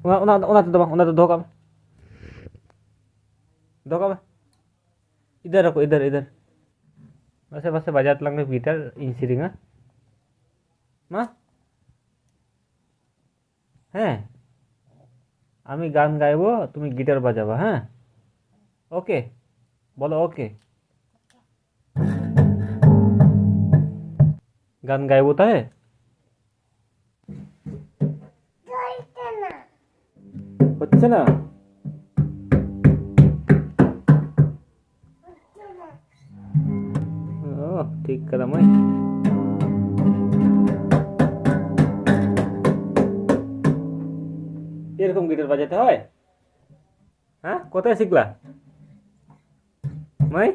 तो दबा, धोखा में इधर रखो, इधर वैसे वैसे बजात लगने भीतर इंसिरिंग मा হ্যাঁ আমি গান গাইবো, তুমি গিটার বাজাবা। হ্যাঁ, ওকে, বলো ওকে। গান গাইবো তাই হচ্ছে না। ও ঠিক কথা মাই। এরকম গিটার বাজাতে হয়? হ্যাঁ, কোথায় শিখলা মাই?